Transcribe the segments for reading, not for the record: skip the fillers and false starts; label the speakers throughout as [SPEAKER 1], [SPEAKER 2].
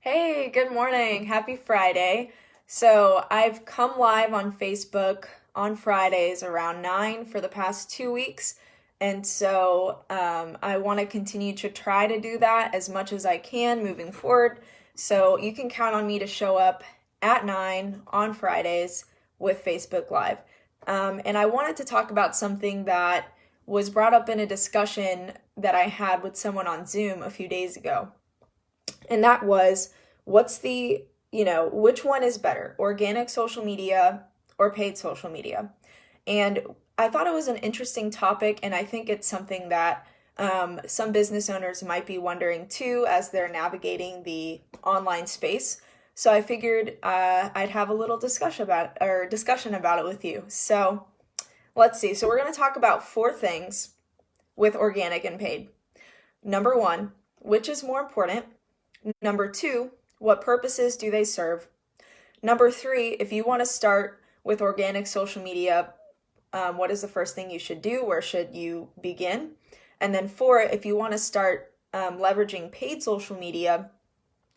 [SPEAKER 1] Hey, good morning. Happy Friday. So, I've come live on Facebook on Fridays around 9 for the past 2 weeks. I want to continue to try to do that as much as I can moving forward. So, you can count on me to show up at 9 on Fridays with Facebook Live. And I wanted to talk about something that was brought up in a discussion that I had with someone on Zoom a few days ago. And that was what's which one is better, organic social media or paid social media? And I thought it was an interesting topic, and I think it's something that some business owners might be wondering too as they're navigating the online space. So I figured I'd have a little discussion about it with you. So let's see. So we're going to talk about four things with organic and paid. Number one, which is more important? Number two, what purposes do they serve? Number three, if you want to start with organic social media, what is the first thing you should do? Where should you begin? And then four, if you want to start leveraging paid social media,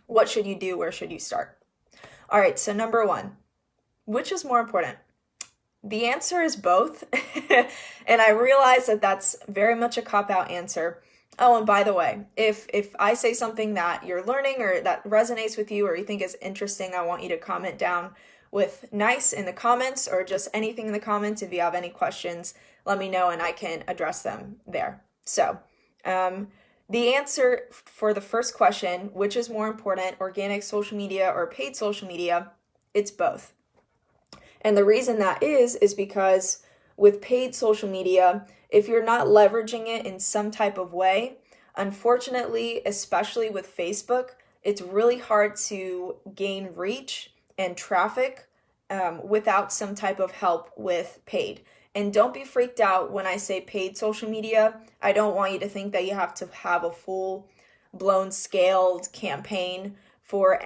[SPEAKER 1] what should you do? Where should you start? All right, so number one, which is more important? The answer is both. And I realize that that's very much a cop-out answer. Oh, and by the way, if I say something that you're learning or that resonates with you or you think is interesting, I want you to comment down with nice in the comments or just anything in the comments. If you have any questions, let me know and I can address them there. So, the answer for the first question, which is more important, organic social media or paid social media, it's both. And the reason that is because with paid social media, if you're not leveraging it in some type of way, unfortunately, especially with Facebook, it's really hard to gain reach and traffic without some type of help with paid. And don't be freaked out when I say paid social media. I don't want you to think that you have to have a full blown scaled campaign for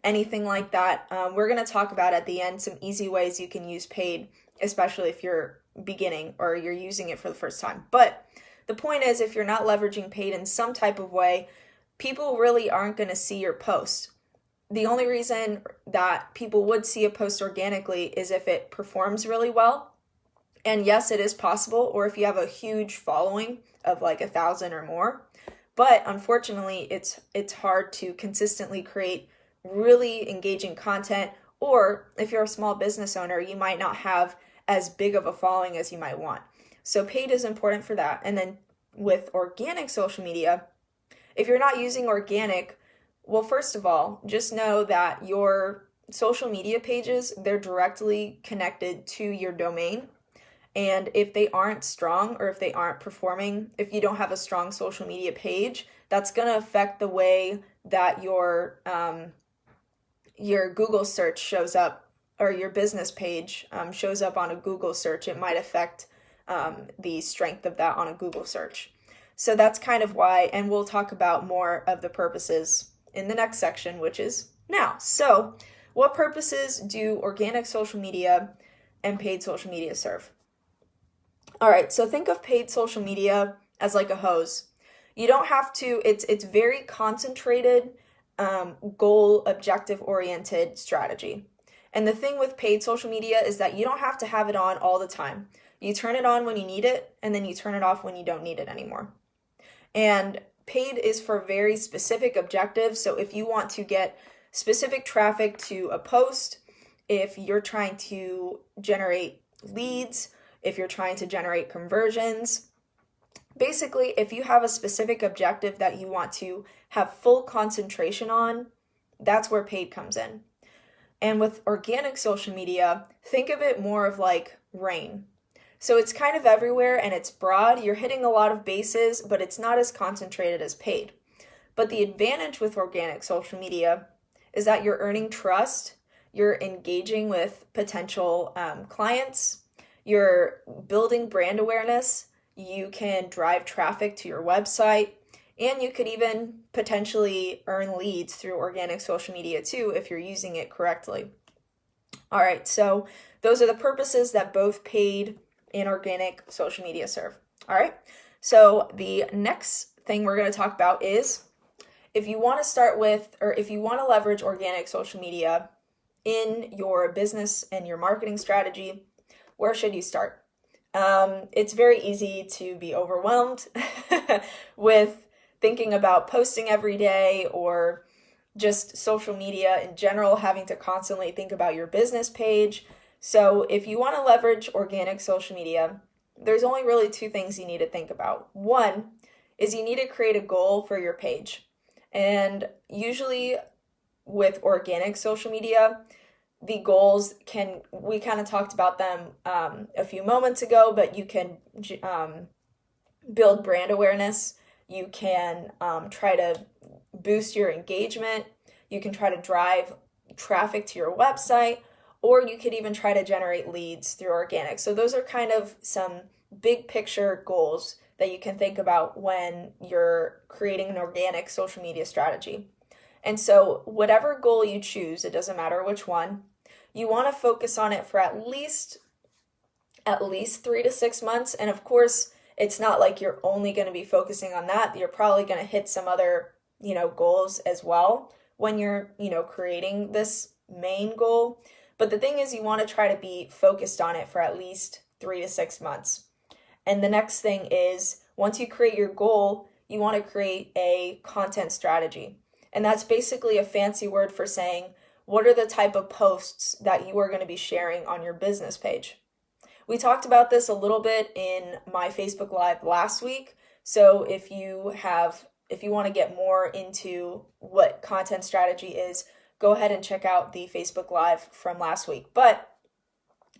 [SPEAKER 1] anything like that. We're going to talk about at the end some easy ways you can use paid, especially if you're beginning or you're using it for the first time. But the point is, if you're not leveraging paid in some type of way, people really aren't going to see your post. The only reason that people would see a post organically is if it performs really well. And yes, it is possible, or if you have a huge following of like 1,000 or more. But unfortunately, it's hard to consistently create really engaging content, or if you're a small business owner, you might not have as big of a following as you might want. So paid is important for that. And then with organic social media, if you're not using organic, well, first of all, just know that your social media pages, they're directly connected to your domain. And if they aren't strong or if they aren't performing, if you don't have a strong social media page, that's going to affect the way that your Google search shows up, or your business page shows up on a Google search. It might affect the strength of that on a Google search. So that's kind of why, and we'll talk about more of the purposes in the next section, which is now. So what purposes do organic social media and paid social media serve? All right, so think of paid social media as like a hose. You don't have to, it's very concentrated, goal objective oriented strategy. And the thing with paid social media is that you don't have to have it on all the time. You turn it on when you need it, and then you turn it off when you don't need it anymore. And paid is for very specific objectives. So if you want to get specific traffic to a post, if you're trying to generate leads, if you're trying to generate conversions, basically, if you have a specific objective that you want to have full concentration on, that's where paid comes in. And with organic social media, think of it more of like rain. So it's kind of everywhere and it's broad. You're hitting a lot of bases, but it's not as concentrated as paid. But the advantage with organic social media is that you're earning trust, you're engaging with potential clients, you're building brand awareness, you can drive traffic to your website, and you could even potentially earn leads through organic social media too if you're using it correctly. All right, so those are the purposes that both paid and organic social media serve. All right, so the next thing we're going to talk about is if you want to start with, or if you want to leverage organic social media in your business and your marketing strategy, where should you start? It's very easy to be overwhelmed with thinking about posting every day, or just social media in general, having to constantly think about your business page. So if you want to leverage organic social media, there's only really two things you need to think about. One is you need to create a goal for your page. And usually with organic social media, the goals we kind of talked about them a few moments ago, but you can build brand awareness. You can try to boost your engagement. You can try to drive traffic to your website, or you could even try to generate leads through organic. So those are kind of some big picture goals that you can think about when you're creating an organic social media strategy. And so whatever goal you choose, it doesn't matter which one, you want to focus on it for at least 3 to 6 months. And of course, it's not like you're only going to be focusing on that. You're probably going to hit some other, goals as well when you're, creating this main goal. But the thing is, you want to try to be focused on it for at least 3 to 6 months. And the next thing is, once you create your goal, you want to create a content strategy. And that's basically a fancy word for saying, what are the type of posts that you are going to be sharing on your business page? We talked about this a little bit in my Facebook Live last week. So if you want to get more into what content strategy is, go ahead and check out the Facebook Live from last week. But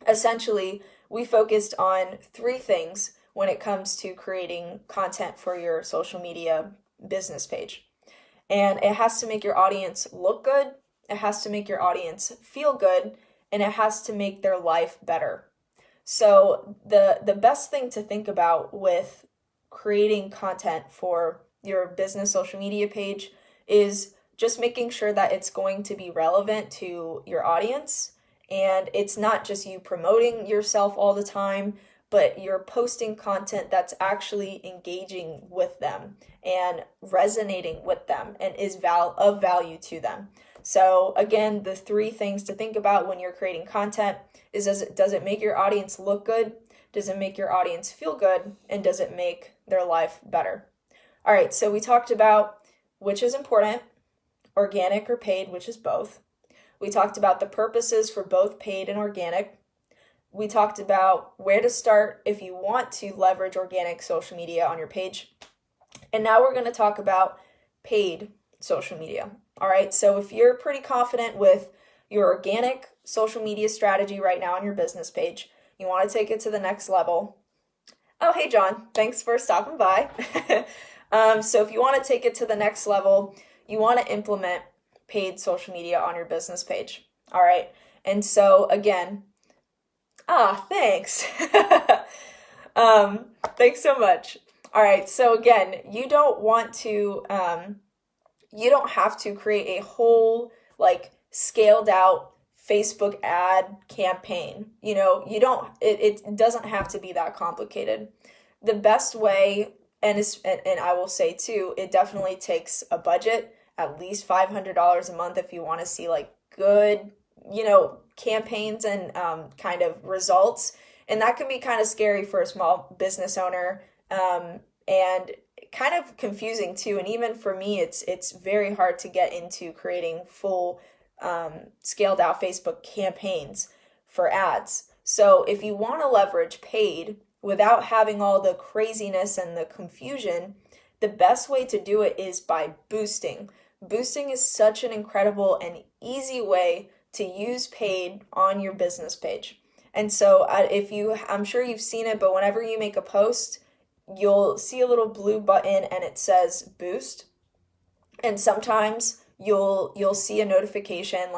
[SPEAKER 1] essentially, we focused on 3 things when it comes to creating content for your social media business page. And it has to make your audience look good, it has to make your audience feel good, and it has to make their life better. So the best thing to think about with creating content for your business social media page is just making sure that it's going to be relevant to your audience. And it's not just you promoting yourself all the time, but you're posting content that's actually engaging with them and resonating with them and is of value to them. So again, the 3 things to think about when you're creating content is, does it make your audience look good? Does it make your audience feel good? And does it make their life better? All right, so we talked about which is important, organic or paid, which is both. We talked about the purposes for both paid and organic. We talked about where to start if you want to leverage organic social media on your page. And now we're going to talk about paid social media. All right, so if you're pretty confident with your organic social media strategy right now on your business page, you want to take it to the next level. Oh, hey, John, thanks for stopping by. So if you want to take it to the next level, you want to implement paid social media on your business page. All right, and so again, thanks. Thanks so much. All right, so again, you don't have to create a whole scaled out Facebook ad campaign. It doesn't have to be that complicated. The best way, and I will say too, it definitely takes a budget, at least $500 a month if you want to see good, campaigns and kind of results. And that can be kind of scary for a small business owner, and kind of confusing too. And even for me, it's very hard to get into creating full scaled out Facebook campaigns for ads. So if you want to leverage paid without having all the craziness and the confusion, the best way to do it is by boosting. Boosting is such an incredible and easy way to use paid on your business page. And so I'm sure you've seen it, but whenever you make a post, you'll see a little blue button and it says boost. And sometimes you'll see a notification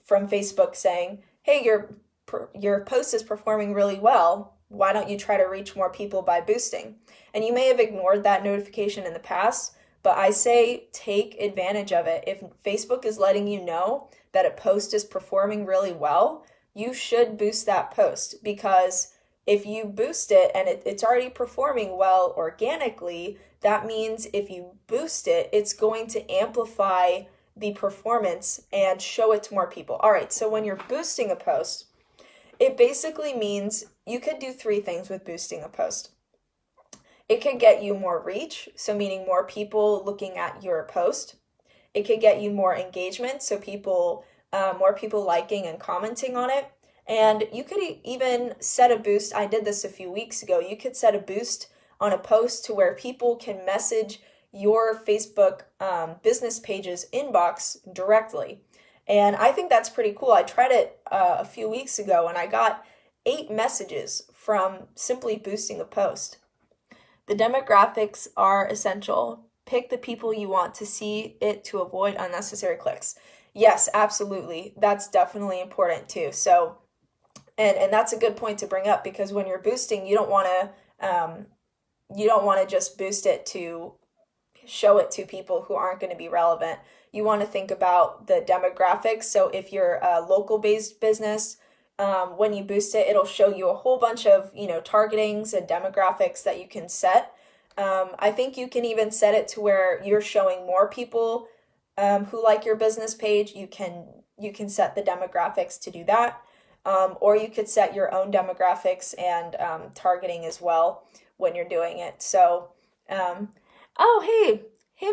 [SPEAKER 1] from Facebook saying, hey, your post is performing really well. Why don't you try to reach more people by boosting? And you may have ignored that notification in the past, but I say take advantage of it. If Facebook is letting you know that a post is performing really well, you should boost that post, because if you boost it and it's already performing well organically, that means if you boost it, it's going to amplify the performance and show it to more people. All right, so when you're boosting a post, it basically means you could do three things with boosting a post. It could get you more reach, so meaning more people looking at your post. It could get you more engagement, so more people liking and commenting on it. And you could even set a boost. I did this a few weeks ago. You could set a boost on a post to where people can message your Facebook business page's inbox directly. And I think that's pretty cool. I tried it a few weeks ago and I got 8 messages from simply boosting a post. The demographics are essential. Pick the people you want to see it to avoid unnecessary clicks. Yes, absolutely. That's definitely important too. So, and that's a good point to bring up, because when you're boosting, you don't want to just boost it to show it to people who aren't going to be relevant. You want to think about the demographics. So if you're a local based business, when you boost it, it'll show you a whole bunch of, targetings and demographics that you can set. I think you can even set it to where you're showing more people who like your business page. You can set the demographics to do that. Or you could set your own demographics and targeting as well when you're doing it. So, hey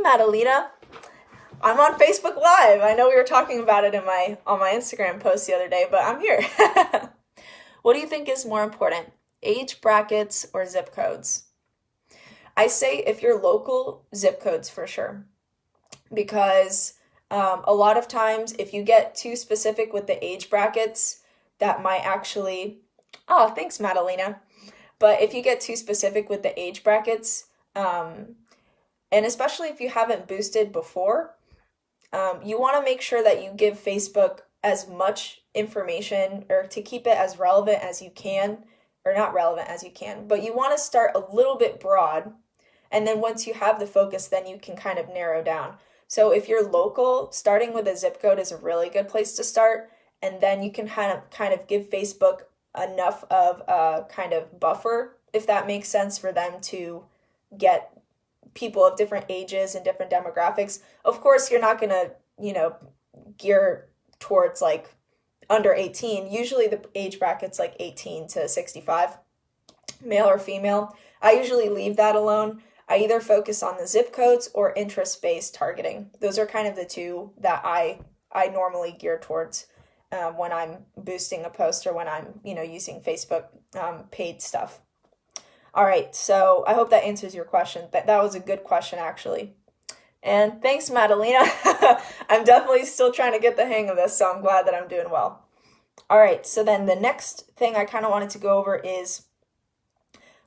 [SPEAKER 1] Madalena, I'm on Facebook Live. I know we were talking about it on my Instagram post the other day, but I'm here. What do you think is more important, age brackets or zip codes? I say if you're local, zip codes for sure, because a lot of times if you get too specific with the age brackets, that might actually, thanks Madalena. But if you get too specific with the age brackets, and especially if you haven't boosted before, you want to make sure that you give Facebook as much information, or to keep it as relevant as you can, or not relevant as you can, but you want to start a little bit broad. And then once you have the focus, then you can kind of narrow down. So if you're local, starting with a zip code is a really good place to start. And then you can kind of give Facebook enough of a kind of buffer, if that makes sense, for them to get people of different ages and different demographics. Of course, you're not going to, gear towards like under 18. Usually the age bracket's like 18 to 65, male or female. I usually leave that alone. I either focus on the zip codes or interest-based targeting. Those are kind of the two that I normally gear towards when I'm boosting a post or when I'm, using Facebook paid stuff. All right, so I hope that answers your question. That was a good question, actually. And thanks, Madalena. I'm definitely still trying to get the hang of this, so I'm glad that I'm doing well. All right, so then the next thing I kind of wanted to go over is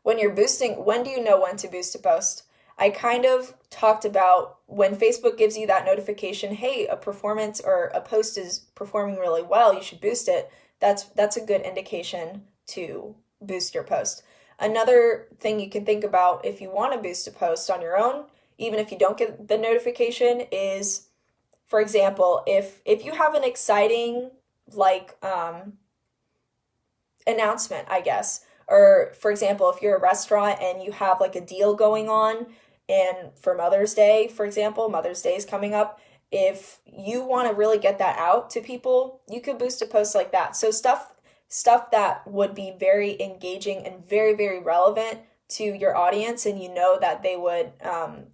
[SPEAKER 1] when you're boosting, when do you know when to boost a post? I kind of talked about when Facebook gives you that notification, hey, a performance or a post is performing really well, you should boost it. That's a good indication to boost your post. Another thing you can think about if you want to boost a post on your own, even if you don't get the notification, is, for example, if you have an exciting announcement, I guess, or for example, if you're a restaurant and you have like a deal going on, and for Mother's Day, for example, Mother's Day is coming up, if you want to really get that out to people, you could boost a post like that. So stuff that would be very engaging and very, very relevant to your audience, and you know that they would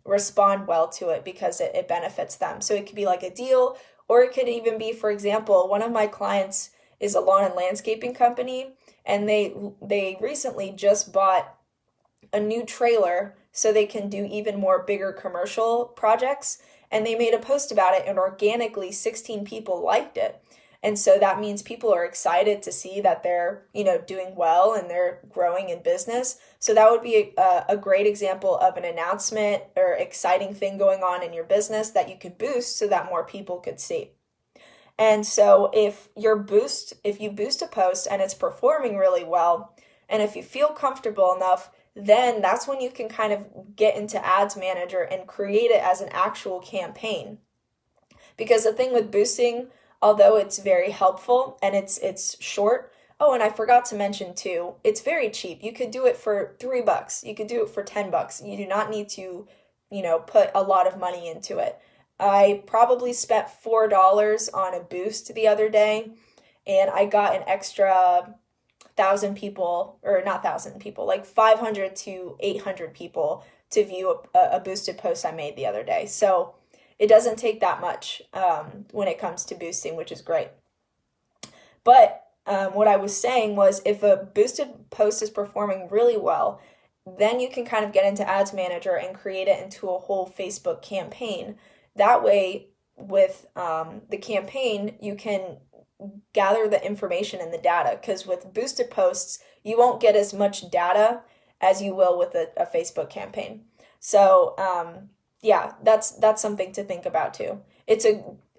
[SPEAKER 1] respond well to it because it benefits them. So it could be like a deal, or it could even be, for example, one of my clients is a lawn and landscaping company, and they recently just bought a new trailer so they can do even more bigger commercial projects. And they made a post about it, and organically 16 people liked it. And so that means people are excited to see that they're, doing well and they're growing in business. So that would be a great example of an announcement or exciting thing going on in your business that you could boost so that more people could see. And so if you boost a post and it's performing really well, and if you feel comfortable enough, then that's when you can kind of get into Ads Manager and create it as an actual campaign. Because the thing with boosting, although it's very helpful and it's short, Oh, and I forgot to mention too, it's very cheap. You could do it for $3. You could do it for $10. You do not need to, put a lot of money into it. I probably spent $4 on a boost the other day, and I got an extra 1,000 people, or not 1,000 people, like 500 to 800 people to view a boosted post I made the other day. So it doesn't take that much when it comes to boosting, which is great. But what I was saying was, if a boosted post is performing really well, then you can kind of get into Ads Manager and create it into a whole Facebook campaign. That way, with the campaign, you can gather the information and the data, because with boosted posts, you won't get as much data as you will with a Facebook campaign. So yeah, that's something to think about too. It's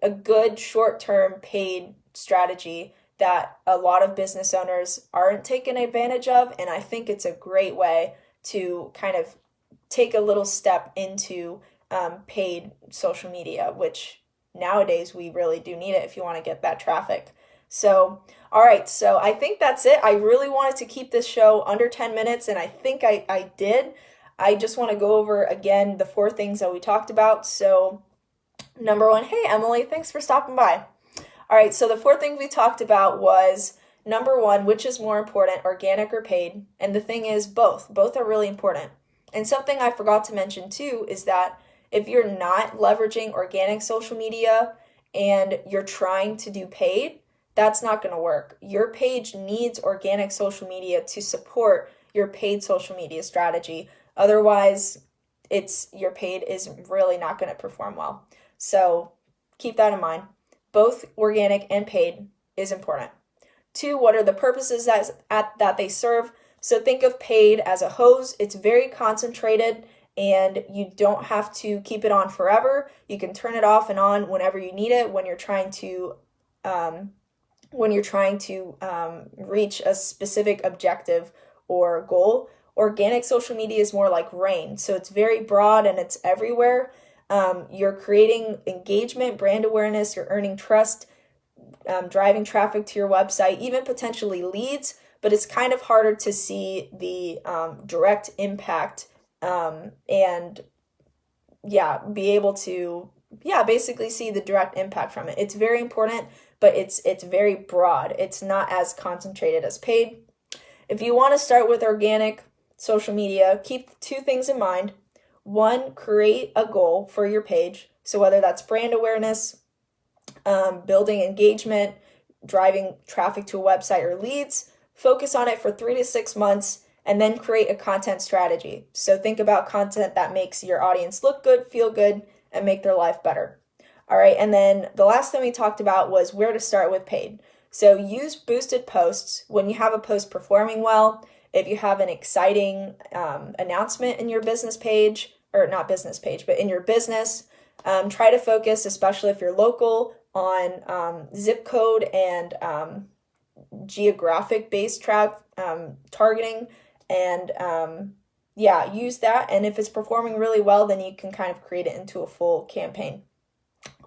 [SPEAKER 1] a good short-term paid strategy that a lot of business owners aren't taking advantage of, and I think it's a great way to kind of take a little step into paid social media, which nowadays we really do need it if you want to get that traffic. So, all right, so I think that's it. I really wanted to keep this show under 10 minutes, and I think I did. I just want to go over again the 4 things that we talked about. So, number 1, hey Emily, thanks for stopping by. All right, so the 4 things we talked about was, number 1, which is more important, organic or paid? And the thing is, both. Both are really important. And something I forgot to mention too is that if you're not leveraging organic social media and you're trying to do paid, that's not going to work. Your page needs organic social media to support your paid social media strategy. Otherwise, your paid is really not going to perform well. So keep that in mind. Both organic and paid is important. 2, what are the purposes that they serve? So think of paid as a hose. It's very concentrated, and you don't have to keep it on forever. You can turn it off and on whenever you need it, when you're trying to reach a specific objective or goal. Organic social media is more like rain. So it's very broad and it's everywhere. You're creating engagement, brand awareness, you're earning trust, driving traffic to your website, even potentially leads, but it's kind of harder to see the direct impact and be able to basically see the direct impact from it. It's very important, but it's very broad. It's not as concentrated as paid. If you want to start with organic social media, keep 2 things in mind. 1, create a goal for your page. So whether that's brand awareness, building engagement, driving traffic to a website or leads, focus on it for 3 to 6 months, and then create a content strategy. So think about content that makes your audience look good, feel good, and make their life better. All right, and then the last thing we talked about was where to start with paid. So use boosted posts when you have a post performing well. If you have an exciting announcement in your business page, or not business page, but in your business, try to focus, especially if you're local, on zip code and geographic-based targeting, and use that. And if it's performing really well, then you can kind of create it into a full campaign.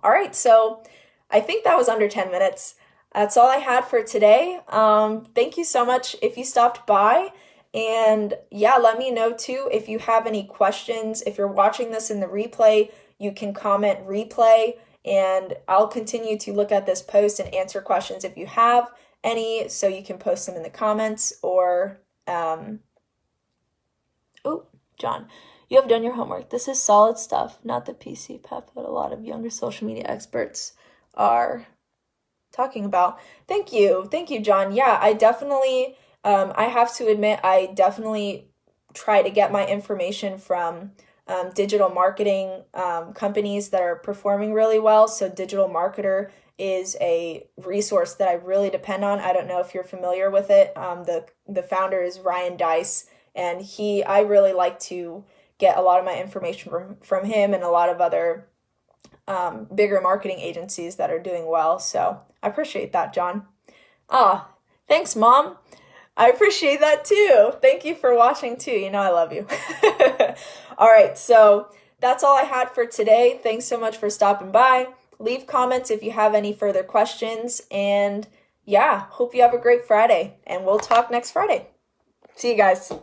[SPEAKER 1] All right, so I think that was under 10 minutes. That's all I had for today. Thank you so much if you stopped by. And let me know too if you have any questions. If you're watching this in the replay, you can comment replay, and I'll continue to look at this post and answer questions if you have any, so you can post them in the comments, or John, you have done your homework. This is solid stuff, not the PC pep that a lot of younger social media experts are talking about. Thank you, John. Yeah, I definitely, I have to admit, I definitely try to get my information from digital marketing companies that are performing really well. So Digital Marketer is a resource that I really depend on. I don't know if you're familiar with it. The founder is Ryan Deiss, and I really like to get a lot of my information from him and a lot of other bigger marketing agencies that are doing well. So I appreciate that, John. Thanks, Mom. I appreciate that too. Thank you for watching too. You know I love you. All right, so that's all I had for today. Thanks so much for stopping by. Leave comments if you have any further questions. And yeah, hope you have a great Friday, and we'll talk next Friday. See you guys.